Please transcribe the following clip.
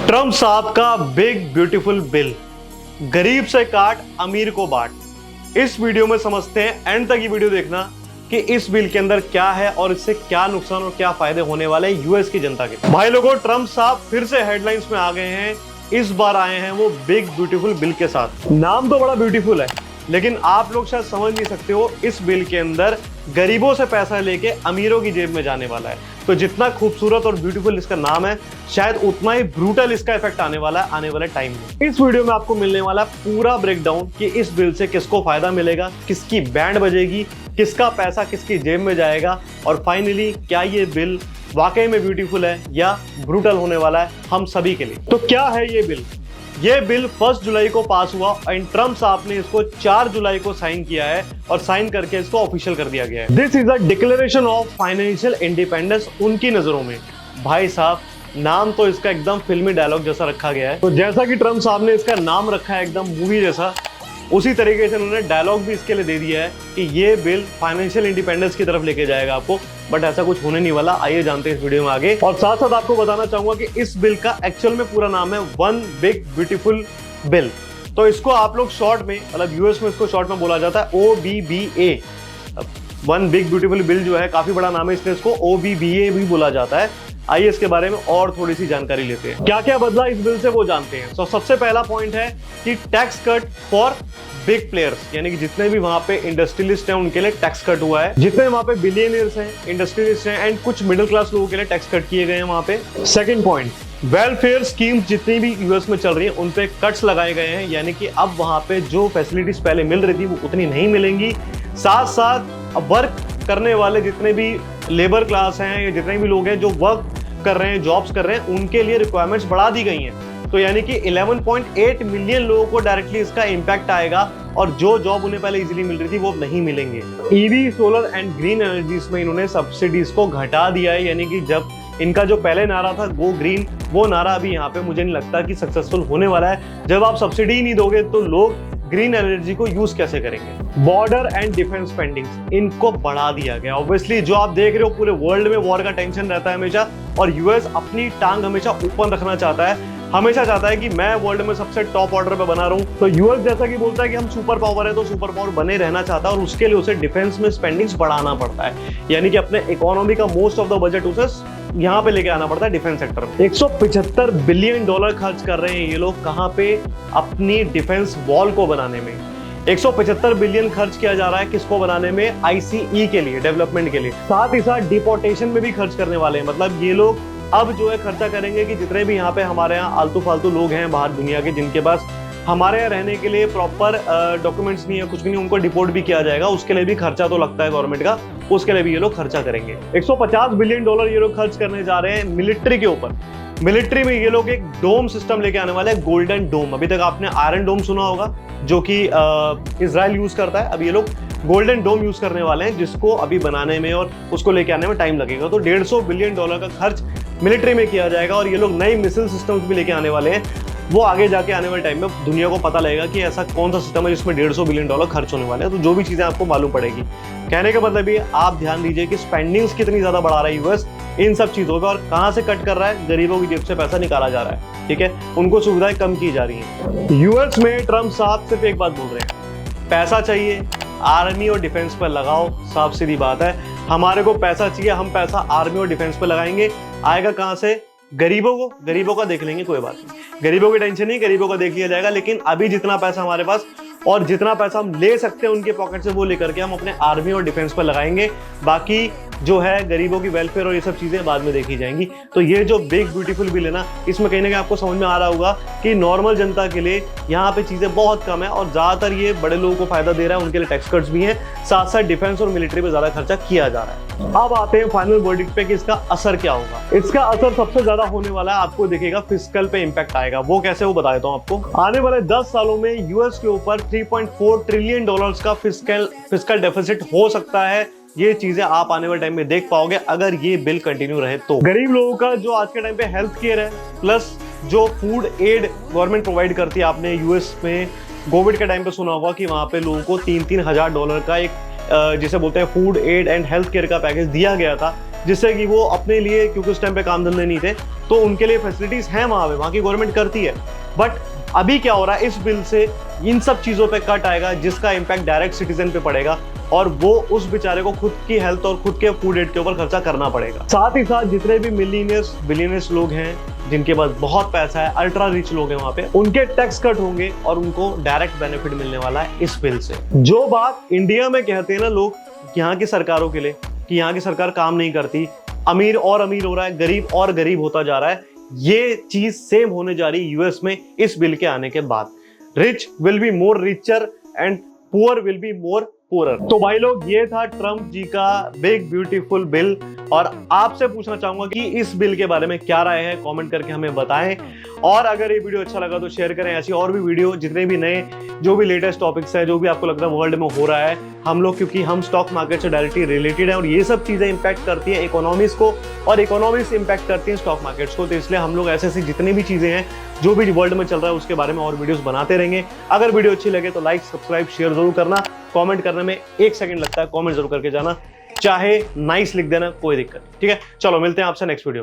Trump साहब का big beautiful bill, गरीब से काट अमीर को बांट। इस वीडियो में समझते हैं, एंड तक ये वीडियो देखना कि इस बिल के अंदर क्या है और इससे क्या नुकसान और क्या फायदे होने वाले हैं यूएस की जनता के। भाई लोगों, ट्रम्प साहब फिर से हेडलाइंस में आ गए हैं। इस बार आए हैं वो बिग ब्यूटीफुल बिल के साथ। नाम तो बड़ा ब्यूटीफुल है, लेकिन आप लोग शायद समझ नहीं सकते हो इस बिल के अंदर गरीबों से पैसा लेके अमीरों की जेब में जाने वाला है। तो जितना खूबसूरत और ब्यूटीफुल इसका नाम है, शायद उतना ही ब्रूटल इसका इफेक्ट आने वाला है आने वाले टाइम में। इस वीडियो में आपको मिलने वाला पूरा ब्रेकडाउन कि इस बिल से किसको फायदा मिलेगा, किसकी बैंड बजेगी, किसका पैसा किसकी जेब में जाएगा, और फाइनली क्या ये बिल वाकई में ब्यूटीफुल है या ब्रूटल होने वाला है हम सभी के लिए। तो क्या है ये बिल? ये बिल 1 जुलाई को पास हुआ एंड ट्रम्प साहब ने इसको 4 जुलाई को साइन किया है और साइन करके इसको ऑफिशियल कर दिया गया है। This is a declaration of financial independence उनकी नजरों में। भाई साहब, नाम तो इसका एकदम फिल्मी डायलॉग जैसा रखा गया है। तो जैसा कि ट्रम्प साहब ने इसका नाम रखा है एकदम मूवी जैसा, उसी तरीके से उन्होंने डायलॉग भी इसके लिए दे दिया है कि ये बिल फाइनेंशियल इंडिपेंडेंस की तरफ लेके जाएगा आपको। बट ऐसा कुछ होने नहीं वाला। आइए जानते हैं इस वीडियो में आगे। और साथ साथ आपको बताना चाहूंगा कि इस बिल का एक्चुअल में पूरा नाम है वन बिग ब्यूटीफुल बिल। तो इसको आप लोग शॉर्ट में, मतलब यूएस में इसको शॉर्ट में बोला जाता है OBBA। One big beautiful bill जो है काफी बड़ा नाम है, इसलिए इसको OBBA भी बोला जाता है। आइए इसके बारे में और थोड़ी सी जानकारी लेते हैं। क्या क्या बदला इस बिल से वो जानते हैं। तो सबसे पहला पॉइंट है कि tax cut for big players, यानी कि जितने भी वहां पे इंडस्ट्रियलिस्ट हैं उनके लिए टैक्स कट हुआ है। जितने वहां पे बिलियनियर्स हैं, इंडस्ट्रियलिस्ट हैं एंड कुछ मिडिल क्लास लोगों के लिए टैक्स कट किए गए हैं वहां पे। सेकंड पॉइंट, वेलफेयर स्कीम्स जितनी भी यूएस में चल रही है उन पे कट्स लगाए गए हैं, यानी कि अब वहां पे जो फैसिलिटीज पहले मिल रही थी वो उतनी नहीं मिलेंगी। साथ साथ वर्क करने वाले जितने भी लेबर क्लास हैं या जितने भी लोग हैं जो वर्क कर रहे हैं, जॉब्स कर रहे हैं, उनके लिए रिक्वायरमेंट्स बढ़ा दी गई हैं। तो यानी कि 11.8 मिलियन लोगों को डायरेक्टली इसका इंपैक्ट आएगा और जो जॉब उन्हें पहले इजीली मिल रही थी वो नहीं मिलेंगे। EV, solar and green energies में इन्होंने सब्सिडीज को घटा दिया है, यानी कि जब इनका जो पहले नारा था गो ग्रीन, वो नारा अभी यहाँ पे मुझे नहीं लगता कि सक्सेसफुल होने वाला है। जब आप सब्सिडी ही नहीं दोगे तो लोग ग्रीन एनर्जी को यूज कैसे करेंगे। बॉर्डर एंड डिफेंस स्पेंडिंग्स इनको बढ़ा दिया गया। ऑब्वियसली जो आप देख रहे हो पूरे वर्ल्ड में वॉर का टेंशन रहता है हमेशा, और यूएस अपनी टांग हमेशा ऊपर रखना चाहता है, हमेशा चाहता है कि मैं वर्ल्ड में सबसे टॉप ऑर्डर पे बना रहूं। तो यूएस जैसा कि बोलता है कि हम सुपर पावर है, तो सुपर पावर बने रहना चाहता है और उसके लिए उसे डिफेंस में स्पेंडिंग्स बढ़ाना पड़ता है, यानी कि अपने इकोनॉमी का मोस्ट ऑफ द बजट उसे यहाँ पे लेके आना पड़ता है डिफेंस सेक्टर में। 175 बिलियन डॉलर खर्च कर रहे हैं ये लोग कहाँ पे? अपनी डिफेंस वॉल को बनाने में। 175 बिलियन खर्च किया जा रहा है किसको बनाने में? ICE के लिए, डेवलपमेंट के लिए। साथ ही साथ डिपोर्टेशन में भी खर्च करने वाले हैं। मतलब ये लोग अब जो है खर्चा करेंगे कि जितने भी यहाँ पे हमारे यहाँ आलतू फालतू लोग हैं बाहर दुनिया के, जिनके पास हमारे यहाँ रहने के लिए प्रॉपर डॉक्यूमेंट्स नहीं है, कुछ भी नहीं, उनको डिपोर्ट भी किया जाएगा। उसके लिए भी खर्चा तो लगता है गवर्नमेंट का, उसके लिए भी ये लोग खर्चा करेंगे। 150 बिलियन डॉलर ये लोग खर्च करने जा रहे हैं मिलिट्री के ऊपर। मिलिट्री में ये लोग एक डोम सिस्टम लेके आने वाले हैं, गोल्डन डोम। अभी तक आपने आयरन डोम सुना होगा जो कि इजराइल यूज करता है। अब ये लोग गोल्डन डोम यूज करने वाले हैं, जिसको अभी बनाने में और उसको लेके आने में टाइम लगेगा। तो 150 बिलियन डॉलर का खर्च मिलिट्री में किया जाएगा और ये लोग नई मिसाइल सिस्टम्स भी लेके आने वाले हैं। वो आगे जाके आने वाले टाइम में दुनिया को पता लगेगा कि ऐसा कौन सा सिस्टम है जिसमें 150 बिलियन डॉलर खर्च होने वाले हैं। तो जो भी चीजें आपको मालूम पड़ेगी, कहने का मतलब ये आप ध्यान दीजिए कि स्पेंडिंग्स कितनी ज्यादा बढ़ा रहा है यूएस इन सब चीजों का, और कहां से कट कर रहा है? गरीबों की जेब से पैसा निकाला जा रहा है। ठीक है, उनको सुविधाएं कम की जा रही है। यूएस में ट्रम्प साहब सिर्फ एक बात बोल रहे हैं, पैसा चाहिए आर्मी और डिफेंस पर लगाओ। साफ सीधी बात है, हमारे को पैसा चाहिए, हम पैसा आर्मी और डिफेंस पर लगाएंगे। आएगा कहां से? गरीबों का देख लेंगे, कोई बात नहीं, गरीबों की टेंशन नहीं, गरीबों का देख लिया जाएगा। लेकिन अभी जितना पैसा हमारे पास और जितना पैसा हम ले सकते हैं उनके पॉकेट से, वो लेकर के हम अपने आर्मी और डिफेंस पर लगाएंगे। बाकी जो है गरीबों की वेलफेयर और ये सब चीजें बाद में देखी जाएंगी। तो ये जो बिग ब्यूटीफुल बिल है ना, इसमें कहीं ना कहीं आपको समझ में आ रहा होगा कि नॉर्मल जनता के लिए यहाँ पे चीजें बहुत कम है और ज्यादातर ये बड़े लोगों को फायदा दे रहा है, उनके लिए टैक्स कट्स भी हैं, साथ साथ डिफेंस और मिलिट्री पे ज्यादा खर्चा किया जा रहा है। अब आते हैं फाइनल वर्डिक्ट पे कि इसका असर क्या होगा। इसका असर सबसे ज्यादा होने वाला है, आपको दिखेगा फिस्कल पे इंपैक्ट आएगा। वो कैसे, वो बता देता हूँ आपको। आने वाले 10 सालों में यूएस के ऊपर 3.4 ट्रिलियन डॉलर्स का फिस्कल डेफिसिट हो सकता है। ये चीजें आप आने वाले टाइम में देख पाओगे अगर ये बिल कंटिन्यू रहे तो। गरीब लोगों का जो आज के टाइम पे हेल्थ केयर है, प्लस जो फूड एड गवर्नमेंट प्रोवाइड करती है, आपने यूएस में कोविड के टाइम पे सुना होगा कि वहां पे लोगों को $3,000 का एक जिसे बोलते हैं food aid and health care का पैकेज दिया गया था, जिससे कि वो अपने लिए, क्योंकि उस टाइम पे काम धंधे नहीं थे, तो उनके लिए फैसिलिटीज हैं वहां पे, वहां की गवर्नमेंट करती है। बट अभी क्या हो रहा है, इस बिल से इन सब चीजों पे कट आएगा जिसका इंपैक्ट डायरेक्ट सिटीजन पे पड़ेगा और वो उस बेचारे को खुद की हेल्थ और खुद के फूड एड के ऊपर खर्चा करना पड़ेगा। साथ ही साथ जितने भी मिलियनियर्स बिलियनियर्स लोग हैं जिनके पास बहुत पैसा है, अल्ट्रा रिच लोग हैं वहां पे, उनके टैक्स कट होंगे और उनको डायरेक्ट बेनिफिट मिलने वाला है इस बिल से। जो बात इंडिया में कहते हैं ना लोग यहाँ की सरकारों के लिए कि यहाँ की सरकार काम नहीं करती, अमीर और अमीर हो रहा है, गरीब और गरीब होता जा रहा है, ये चीज सेम होने जा रही है यूएस में इस बिल के आने के बाद। Rich will be more richer and poor will be more poorer. तो भाई लोग, ये था ट्रम्प जी का बिग ब्यूटीफुल बिल, और आपसे पूछना चाहूंगा कि इस बिल के बारे में क्या राय है, कमेंट करके हमें बताएं। और अगर ये वीडियो अच्छा लगा तो शेयर करें। ऐसी और भी वीडियो, जितने भी नए जो भी लेटेस्ट टॉपिक्स है, जो भी आपको लगता है वर्ल्ड में हो रहा है, हम लोग, क्योंकि हम स्टॉक मार्केट से डायरेक्टली रिलेटेड है और ये सब चीजें इंपैक्ट करती है इकोनॉमीज को और इकोनॉमीज इंपैक्ट करती है स्टॉक मार्केट्स को, तो इसलिए हम लोग ऐसे ऐसी जितनी भी चीजें हैं जो भी वर्ल्ड में चल रहा है उसके बारे में और वीडियोस बनाते रहेंगे। अगर वीडियो अच्छी लगे तो लाइक, सब्सक्राइब, शेयर जरूर करना। कमेंट करने में 1 सेकंड लगता है, कमेंट जरूर करके जाना, चाहे नाइस लिख देना, कोई दिक्कत नहीं। ठीक है, चलो मिलते हैं आपसे नेक्स्ट वीडियो।